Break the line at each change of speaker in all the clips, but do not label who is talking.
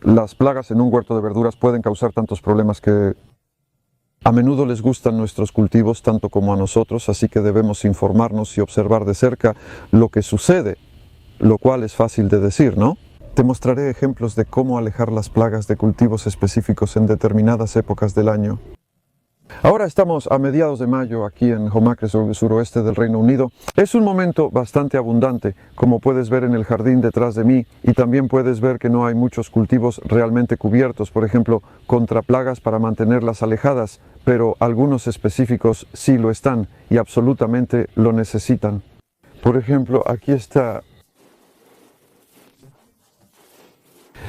Las plagas en un huerto de verduras pueden causar tantos problemas que a menudo les gustan nuestros cultivos tanto como a nosotros, así que debemos informarnos y observar de cerca lo que sucede, lo cual es fácil de decir, ¿no? Te mostraré ejemplos de cómo alejar las plagas de cultivos específicos en determinadas épocas del año. Ahora estamos a mediados de mayo aquí en Homacre, suroeste del Reino Unido. Es un momento bastante abundante, como puedes ver en el jardín detrás de mí, y también puedes ver que no hay muchos cultivos realmente cubiertos, por ejemplo, contra plagas para mantenerlas alejadas, pero algunos específicos sí lo están y absolutamente lo necesitan. Por ejemplo, aquí está.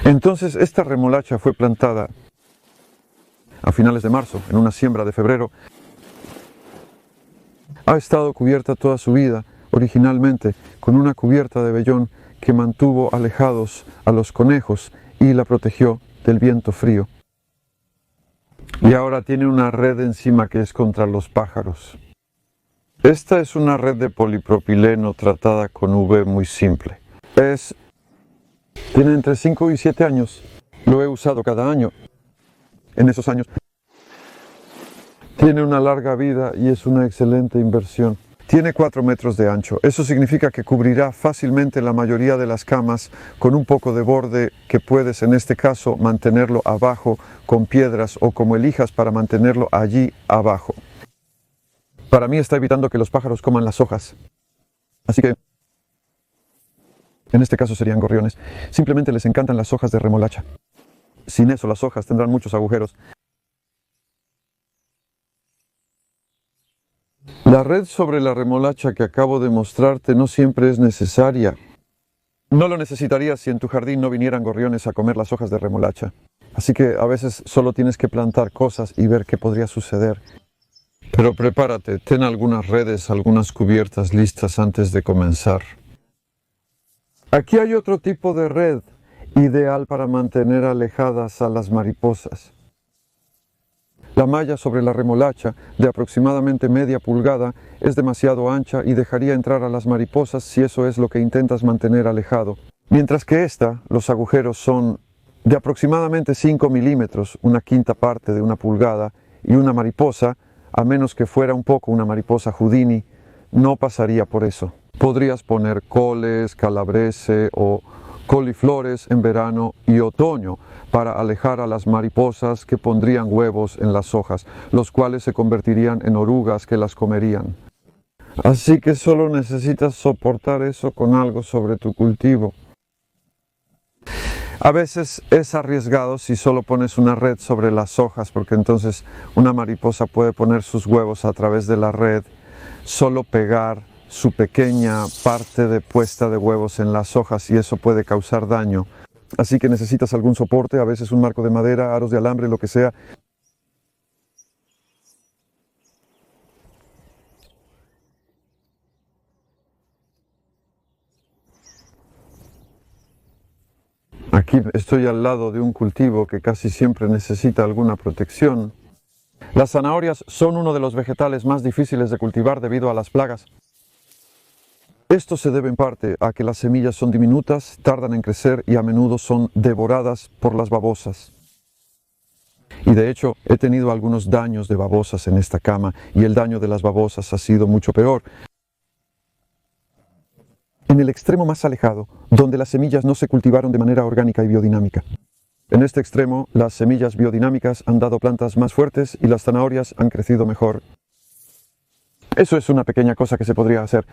Entonces, esta remolacha fue plantada a finales de marzo, en una siembra de febrero. Ha estado cubierta toda su vida, originalmente, con una cubierta de vellón que mantuvo alejados a los conejos y la protegió del viento frío. Y ahora tiene una red encima que es contra los pájaros. Esta es una red de polipropileno tratada con UV muy simple. Tiene entre 5 y 7 años. Lo he usado cada año. En esos años tiene una larga vida y es una excelente inversión. Tiene 4 metros de ancho. Eso significa que cubrirá fácilmente la mayoría de las camas con un poco de borde que puedes en este caso mantenerlo abajo con piedras o como elijas para mantenerlo allí abajo. Para mí está evitando que los pájaros coman las hojas. Así que en este caso serían gorriones. Simplemente les encantan las hojas de remolacha. Sin eso las hojas tendrán muchos agujeros. La red sobre la remolacha que acabo de mostrarte no siempre es necesaria. No lo necesitarías si en tu jardín no vinieran gorriones a comer las hojas de remolacha. Así que a veces solo tienes que plantar cosas y ver qué podría suceder. Pero prepárate, ten algunas redes, algunas cubiertas listas antes de comenzar. Aquí hay otro tipo de red, ideal para mantener alejadas a las mariposas. La malla sobre la remolacha, de aproximadamente media pulgada, es demasiado ancha y dejaría entrar a las mariposas si eso es lo que intentas mantener alejado. Mientras que los agujeros son de aproximadamente 5 milímetros, una quinta parte de una pulgada, y una mariposa, a menos que fuera un poco una mariposa Houdini, no pasaría por eso. Podrías poner coles, calabrese o coliflores en verano y otoño para alejar a las mariposas que pondrían huevos en las hojas, los cuales se convertirían en orugas que las comerían. Así que solo necesitas soportar eso con algo sobre tu cultivo. A veces es arriesgado si solo pones una red sobre las hojas, porque entonces una mariposa puede poner sus huevos a través de la red, solo pegar su pequeña parte de puesta de huevos en las hojas y eso puede causar daño. Así que necesitas algún soporte, a veces un marco de madera, aros de alambre, lo que sea. Aquí estoy al lado de un cultivo que casi siempre necesita alguna protección. Las zanahorias son uno de los vegetales más difíciles de cultivar debido a las plagas. Esto se debe en parte a que las semillas son diminutas, tardan en crecer y a menudo son devoradas por las babosas. Y de hecho, he tenido algunos daños de babosas en esta cama y el daño de las babosas ha sido mucho peor. En el extremo más alejado, donde las semillas no se cultivaron de manera orgánica y biodinámica. En este extremo, las semillas biodinámicas han dado plantas más fuertes y las zanahorias han crecido mejor. Eso es una pequeña cosa que se podría hacer.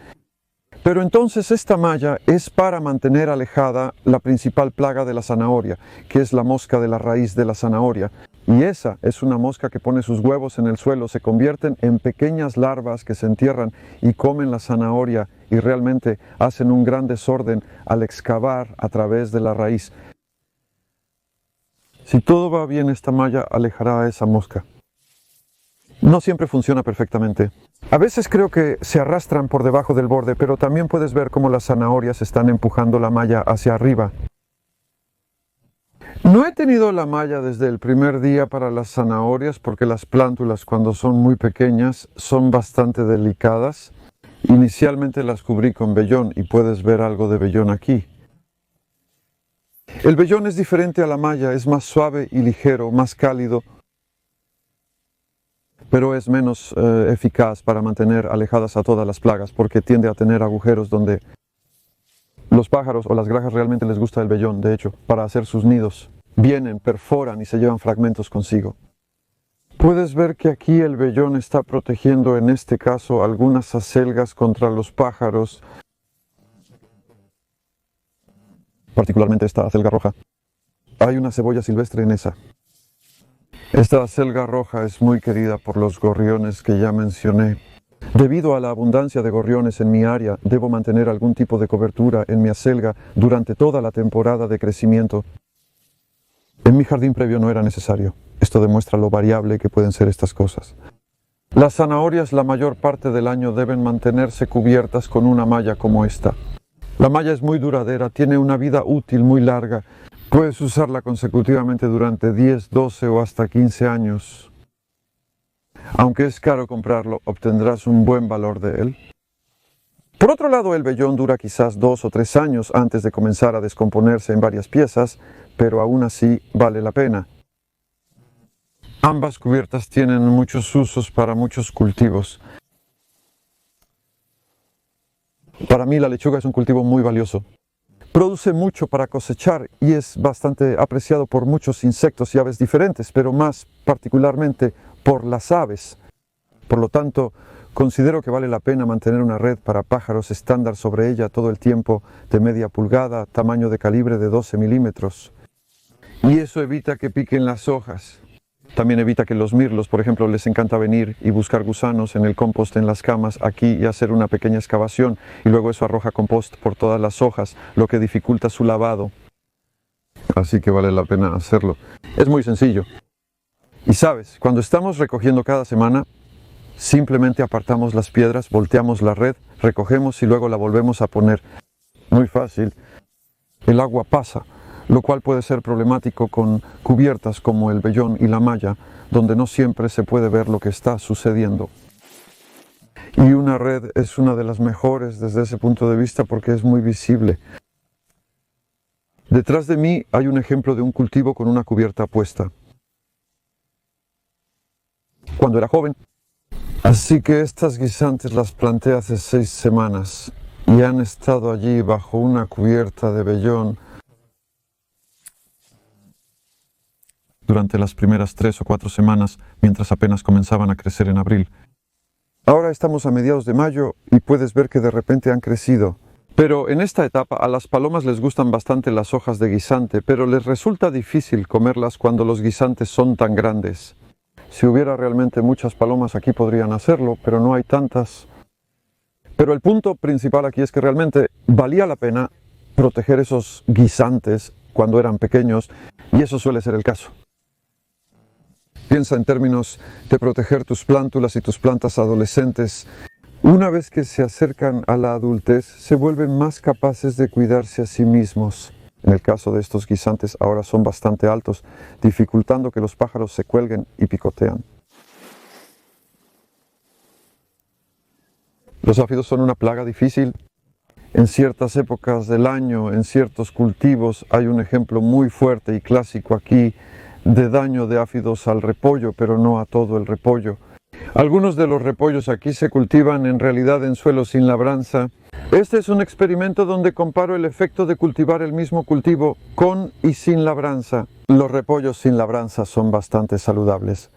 Pero entonces esta malla es para mantener alejada la principal plaga de la zanahoria, que es la mosca de la raíz de la zanahoria. Y esa es una mosca que pone sus huevos en el suelo, se convierten en pequeñas larvas que se entierran y comen la zanahoria y realmente hacen un gran desorden al excavar a través de la raíz. Si todo va bien, esta malla alejará a esa mosca. No siempre funciona perfectamente. A veces creo que se arrastran por debajo del borde, pero también puedes ver cómo las zanahorias están empujando la malla hacia arriba. No he tenido la malla desde el primer día para las zanahorias porque las plántulas cuando son muy pequeñas son bastante delicadas. Inicialmente las cubrí con vellón y puedes ver algo de vellón aquí. El vellón es diferente a la malla, es más suave y ligero, más cálido, pero es menos eficaz para mantener alejadas a todas las plagas, porque tiende a tener agujeros donde los pájaros o las granjas realmente les gusta el vellón, de hecho, para hacer sus nidos. Vienen, perforan y se llevan fragmentos consigo. Puedes ver que aquí el vellón está protegiendo, en este caso, algunas acelgas contra los pájaros, particularmente esta acelga roja. Hay una cebolla silvestre en esa. Esta acelga roja es muy querida por los gorriones que ya mencioné. Debido a la abundancia de gorriones en mi área, debo mantener algún tipo de cobertura en mi acelga durante toda la temporada de crecimiento. En mi jardín previo no era necesario. Esto demuestra lo variable que pueden ser estas cosas. Las zanahorias la mayor parte del año deben mantenerse cubiertas con una malla como esta. La malla es muy duradera, tiene una vida útil muy larga. Puedes usarla consecutivamente durante 10, 12 o hasta 15 años. Aunque es caro comprarlo, obtendrás un buen valor de él. Por otro lado, el vellón dura quizás 2 o 3 años antes de comenzar a descomponerse en varias piezas, pero aún así vale la pena. Ambas cubiertas tienen muchos usos para muchos cultivos. Para mí la lechuga es un cultivo muy valioso. Produce mucho para cosechar y es bastante apreciado por muchos insectos y aves diferentes, pero más particularmente por las aves. Por lo tanto, considero que vale la pena mantener una red para pájaros estándar sobre ella todo el tiempo, de media pulgada, tamaño de calibre de 12 milímetros. Y eso evita que piquen las hojas. También evita que los mirlos, por ejemplo, les encanta venir y buscar gusanos en el compost en las camas aquí y hacer una pequeña excavación, y luego eso arroja compost por todas las hojas, lo que dificulta su lavado. Así que vale la pena hacerlo. Es muy sencillo. Y sabes, cuando estamos recogiendo cada semana, simplemente apartamos las piedras, volteamos la red, recogemos y luego la volvemos a poner. Muy fácil. El agua pasa, lo cual puede ser problemático con cubiertas como el vellón y la malla, donde no siempre se puede ver lo que está sucediendo. Y una red es una de las mejores desde ese punto de vista porque es muy visible. Detrás de mí hay un ejemplo de un cultivo con una cubierta puesta. Cuando era joven. Así que estas guisantes las planté hace 6 semanas y han estado allí bajo una cubierta de vellón durante las primeras 3 o 4 semanas, mientras apenas comenzaban a crecer en abril. Ahora estamos a mediados de mayo y puedes ver que de repente han crecido. Pero en esta etapa a las palomas les gustan bastante las hojas de guisante, pero les resulta difícil comerlas cuando los guisantes son tan grandes. Si hubiera realmente muchas palomas aquí podrían hacerlo, pero no hay tantas. Pero el punto principal aquí es que realmente valía la pena proteger esos guisantes cuando eran pequeños, y eso suele ser el caso. Piensa en términos de proteger tus plántulas y tus plantas adolescentes. Una vez que se acercan a la adultez, se vuelven más capaces de cuidarse a sí mismos. En el caso de estos guisantes, ahora son bastante altos, dificultando que los pájaros se cuelguen y picotean. Los áfidos son una plaga difícil. En ciertas épocas del año, en ciertos cultivos, hay un ejemplo muy fuerte y clásico aquí de daño de áfidos al repollo, pero no a todo el repollo. Algunos de los repollos aquí se cultivan en realidad en suelos sin labranza. Este es un experimento donde comparo el efecto de cultivar el mismo cultivo con y sin labranza. Los repollos sin labranza son bastante saludables.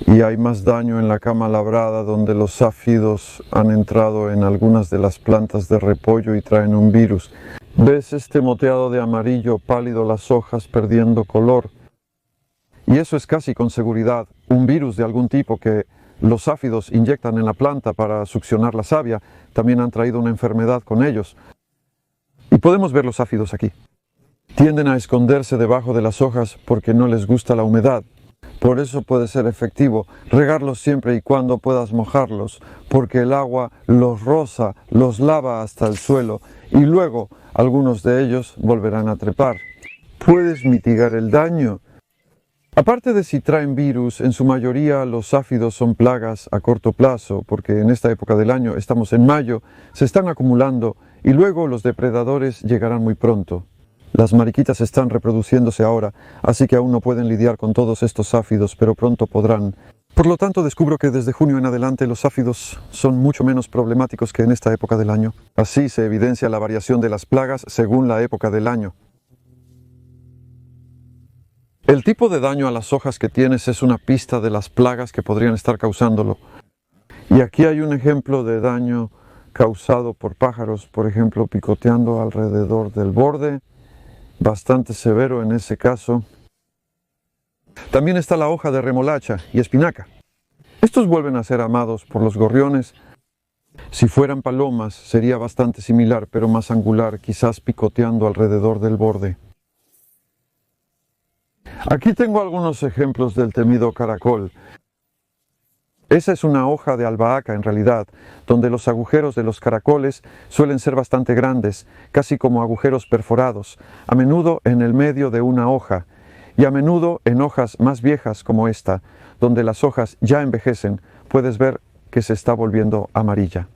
Y hay más daño en la cama labrada, donde los áfidos han entrado en algunas de las plantas de repollo y traen un virus. ¿Ves este moteado de amarillo pálido, las hojas perdiendo color? Y eso es casi con seguridad un virus de algún tipo que los áfidos inyectan en la planta para succionar la savia. También han traído una enfermedad con ellos. Y podemos ver los áfidos aquí. Tienden a esconderse debajo de las hojas porque no les gusta la humedad. Por eso puede ser efectivo regarlos siempre y cuando puedas mojarlos, porque el agua los roza, los lava hasta el suelo y luego algunos de ellos volverán a trepar. Puedes mitigar el daño. Aparte de si traen virus, en su mayoría los áfidos son plagas a corto plazo, porque en esta época del año, estamos en mayo, se están acumulando y luego los depredadores llegarán muy pronto. Las mariquitas están reproduciéndose ahora, así que aún no pueden lidiar con todos estos áfidos, pero pronto podrán. Por lo tanto, descubro que desde junio en adelante los áfidos son mucho menos problemáticos que en esta época del año. Así se evidencia la variación de las plagas según la época del año. El tipo de daño a las hojas que tienes es una pista de las plagas que podrían estar causándolo. Y aquí hay un ejemplo de daño causado por pájaros, por ejemplo, picoteando alrededor del borde, bastante severo en ese caso. También está la hoja de remolacha y espinaca. Estos vuelven a ser amados por los gorriones. Si fueran palomas sería bastante similar, pero más angular, quizás picoteando alrededor del borde. Aquí tengo algunos ejemplos del temido caracol. Esa es una hoja de albahaca en realidad, donde los agujeros de los caracoles suelen ser bastante grandes, casi como agujeros perforados, a menudo en el medio de una hoja, y a menudo en hojas más viejas como esta, donde las hojas ya envejecen, puedes ver que se está volviendo amarilla.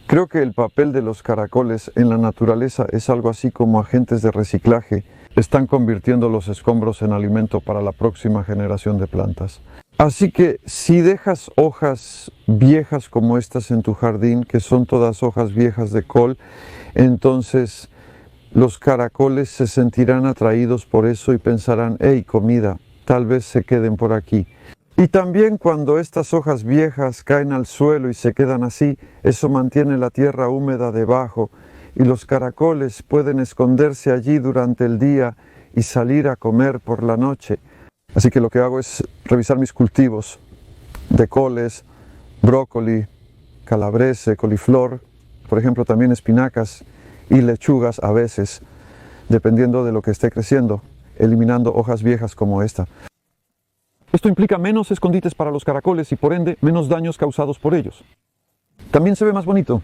Creo que el papel de los caracoles en la naturaleza es algo así como agentes de reciclaje. Están convirtiendo los escombros en alimento para la próxima generación de plantas. Así que si dejas hojas viejas como estas en tu jardín, que son todas hojas viejas de col, entonces los caracoles se sentirán atraídos por eso y pensarán, hey, comida, tal vez se queden por aquí. Y también cuando estas hojas viejas caen al suelo y se quedan así, eso mantiene la tierra húmeda debajo y los caracoles pueden esconderse allí durante el día y salir a comer por la noche. Así que lo que hago es revisar mis cultivos de coles, brócoli, calabrese, coliflor, por ejemplo también espinacas y lechugas a veces, dependiendo de lo que esté creciendo, eliminando hojas viejas como esta. Esto implica menos escondites para los caracoles y por ende menos daños causados por ellos. También se ve más bonito.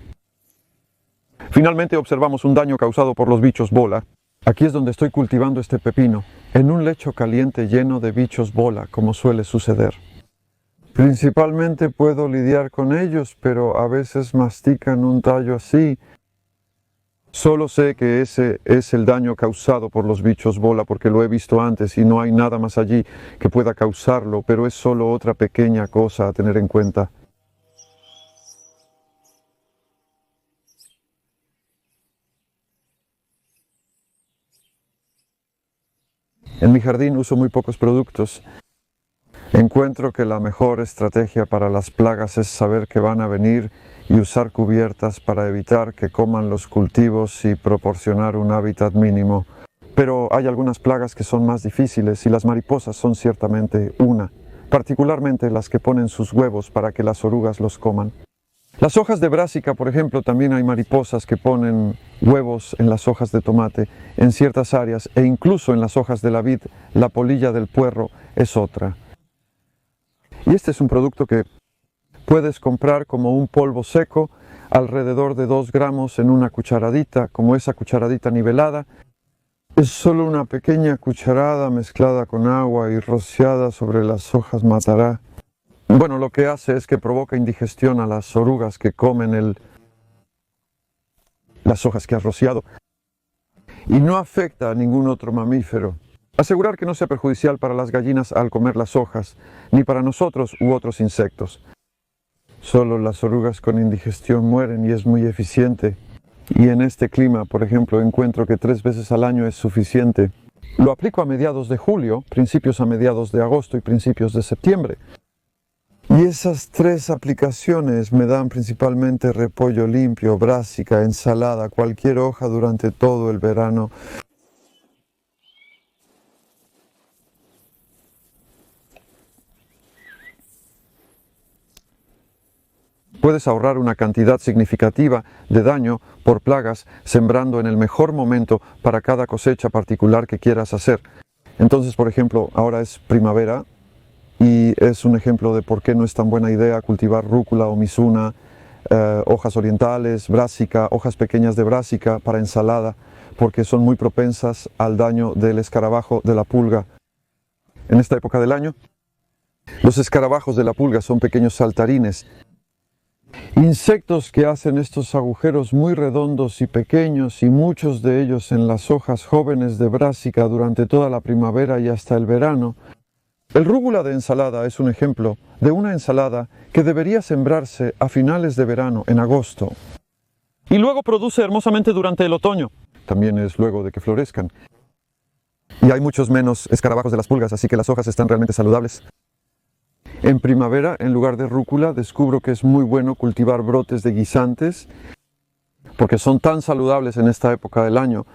Finalmente observamos un daño causado por los bichos bola. Aquí es donde estoy cultivando este pepino, en un lecho caliente lleno de bichos bola, como suele suceder. Principalmente puedo lidiar con ellos, pero a veces mastican un tallo así. Solo sé que ese es el daño causado por los bichos bola porque lo he visto antes y no hay nada más allí que pueda causarlo, pero es solo otra pequeña cosa a tener en cuenta. En mi jardín uso muy pocos productos. Encuentro que la mejor estrategia para las plagas es saber que van a venir y usar cubiertas para evitar que coman los cultivos y proporcionar un hábitat mínimo. Pero hay algunas plagas que son más difíciles y las mariposas son ciertamente una, particularmente las que ponen sus huevos para que las orugas los coman. Las hojas de brásica, por ejemplo, también hay mariposas que ponen huevos en las hojas de tomate en ciertas áreas e incluso en las hojas de la vid, la polilla del puerro es otra. Y este es un producto que puedes comprar como un polvo seco, alrededor de 2 gramos en una cucharadita, como esa cucharadita nivelada. Es solo una pequeña cucharada mezclada con agua y rociada sobre las hojas matará. Bueno, lo que hace es que provoca indigestión a las orugas que comen las hojas que has rociado y no afecta a ningún otro mamífero. Asegurar que no sea perjudicial para las gallinas al comer las hojas, ni para nosotros u otros insectos. Solo las orugas con indigestión mueren y es muy eficiente. Y en este clima, por ejemplo, encuentro que 3 veces al año es suficiente. Lo aplico a mediados de julio, principios a mediados de agosto y principios de septiembre. Y esas 3 aplicaciones me dan principalmente repollo limpio, brásica, ensalada, cualquier hoja durante todo el verano. Puedes ahorrar una cantidad significativa de daño por plagas sembrando en el mejor momento para cada cosecha particular que quieras hacer. Entonces, por ejemplo, ahora es primavera y es un ejemplo de por qué no es tan buena idea cultivar rúcula o mizuna, hojas orientales, brásica, hojas pequeñas de brásica para ensalada, porque son muy propensas al daño del escarabajo de la pulga. En esta época del año, los escarabajos de la pulga son pequeños saltarines Insectos que hacen estos agujeros muy redondos y pequeños, y muchos de ellos en las hojas jóvenes de brásica durante toda la primavera y hasta el verano. El rúgula de ensalada es un ejemplo de una ensalada que debería sembrarse a finales de verano, en agosto. Y luego produce hermosamente durante el otoño. También es luego de que florezcan. Y hay muchos menos escarabajos de las pulgas, así que las hojas están realmente saludables. En primavera, en lugar de rúcula, descubro que es muy bueno cultivar brotes de guisantes, porque son tan saludables en esta época del año.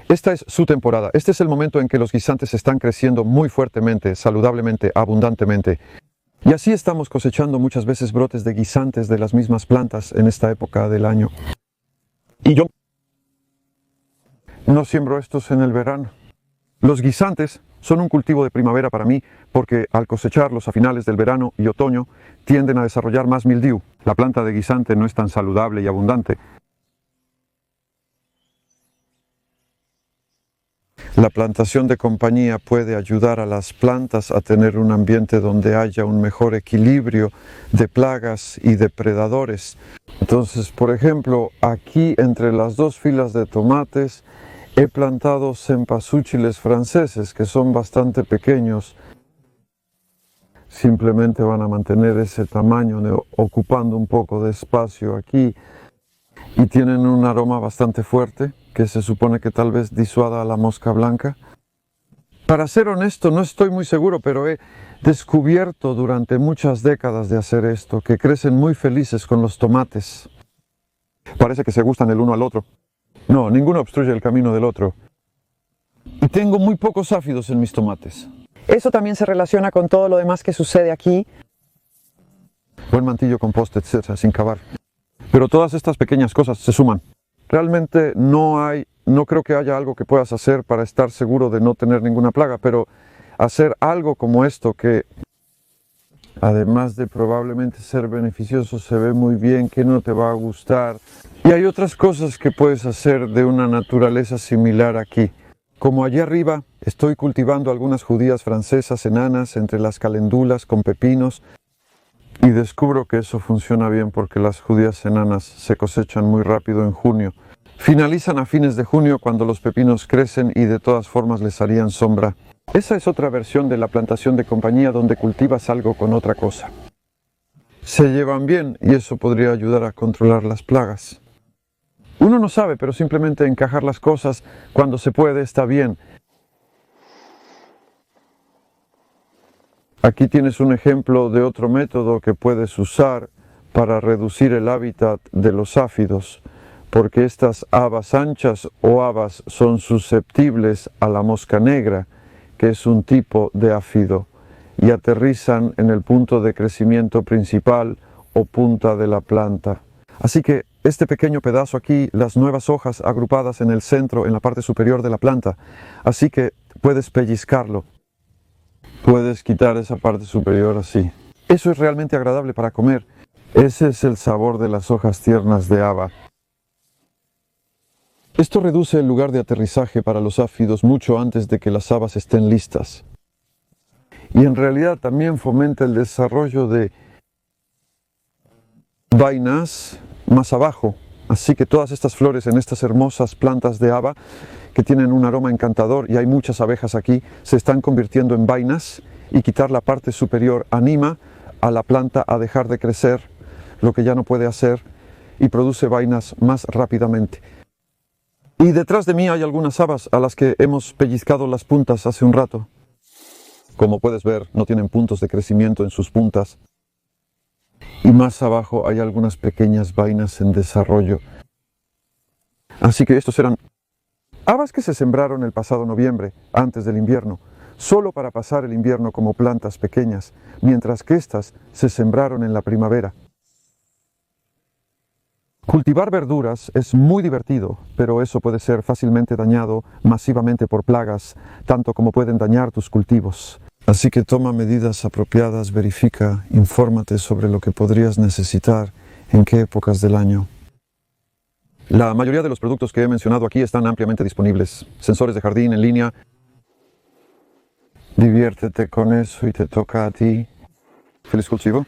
Esta es su temporada. Este es el momento en que los guisantes están creciendo muy fuertemente, saludablemente, abundantemente. Y así estamos cosechando muchas veces brotes de guisantes de las mismas plantas en esta época del año. Y yo no siembro estos en el verano. Los guisantes son un cultivo de primavera para mí porque al cosecharlos a finales del verano y otoño tienden a desarrollar más mildiu. La planta de guisante no es tan saludable y abundante. La plantación de compañía puede ayudar a las plantas a tener un ambiente donde haya un mejor equilibrio de plagas y depredadores. Entonces, por ejemplo, aquí entre las dos filas de tomates he plantado cempasúchiles franceses que son bastante pequeños. Simplemente van a mantener ese tamaño, ocupando un poco de espacio aquí, y tienen un aroma bastante fuerte que se supone que tal vez disuada a la mosca blanca. Para ser honesto, no estoy muy seguro, pero he descubierto durante muchas décadas de hacer esto que crecen muy felices con los tomates. Parece que se gustan el uno al otro. No, ninguno obstruye el camino del otro. Y tengo muy pocos áfidos en mis tomates.
Eso también se relaciona con todo lo demás que sucede aquí.
Buen mantillo, compost, etcétera, sin cavar. Pero todas estas pequeñas cosas se suman. Realmente no creo que haya algo que puedas hacer para estar seguro de no tener ninguna plaga, pero hacer algo como esto que, además de probablemente ser beneficioso, se ve muy bien, que no te va a gustar. Y hay otras cosas que puedes hacer de una naturaleza similar aquí. Como allí arriba, estoy cultivando algunas judías francesas enanas entre las calendulas con pepinos y descubro que eso funciona bien porque las judías enanas se cosechan muy rápido en junio. Finalizan a fines de junio cuando los pepinos crecen y de todas formas les harían sombra. Esa es otra versión de la plantación de compañía donde cultivas algo con otra cosa. Se llevan bien y eso podría ayudar a controlar las plagas. Uno no sabe, pero simplemente encajar las cosas cuando se puede está bien. Aquí tienes un ejemplo de otro método que puedes usar para reducir el hábitat de los áfidos, porque estas habas anchas o habas son susceptibles a la mosca negra, que es un tipo de áfido, y aterrizan en el punto de crecimiento principal o punta de la planta. Así que este pequeño pedazo aquí, las nuevas hojas agrupadas en el centro, en la parte superior de la planta, así que puedes pellizcarlo. Puedes quitar esa parte superior así. Eso es realmente agradable para comer. Ese es el sabor de las hojas tiernas de haba. Esto reduce el lugar de aterrizaje para los áfidos mucho antes de que las habas estén listas. Y en realidad también fomenta el desarrollo de vainas más abajo. Así que todas estas flores en estas hermosas plantas de haba que tienen un aroma encantador y hay muchas abejas aquí, se están convirtiendo en vainas y quitar la parte superior anima a la planta a dejar de crecer, lo que ya no puede hacer, y produce vainas más rápidamente. Y detrás de mí hay algunas habas a las que hemos pellizcado las puntas hace un rato. Como puedes ver, no tienen puntos de crecimiento en sus puntas. Y más abajo hay algunas pequeñas vainas en desarrollo. Así que estos eran habas que se sembraron el pasado noviembre, antes del invierno, solo para pasar el invierno como plantas pequeñas, mientras que estas se sembraron en la primavera. Cultivar verduras es muy divertido, pero eso puede ser fácilmente dañado masivamente por plagas, tanto como pueden dañar tus cultivos. Así que toma medidas apropiadas, verifica, infórmate sobre lo que podrías necesitar, en qué épocas del año. La mayoría de los productos que he mencionado aquí están ampliamente disponibles. Sensores de jardín en línea. Diviértete con eso y te toca a ti. Feliz cultivo.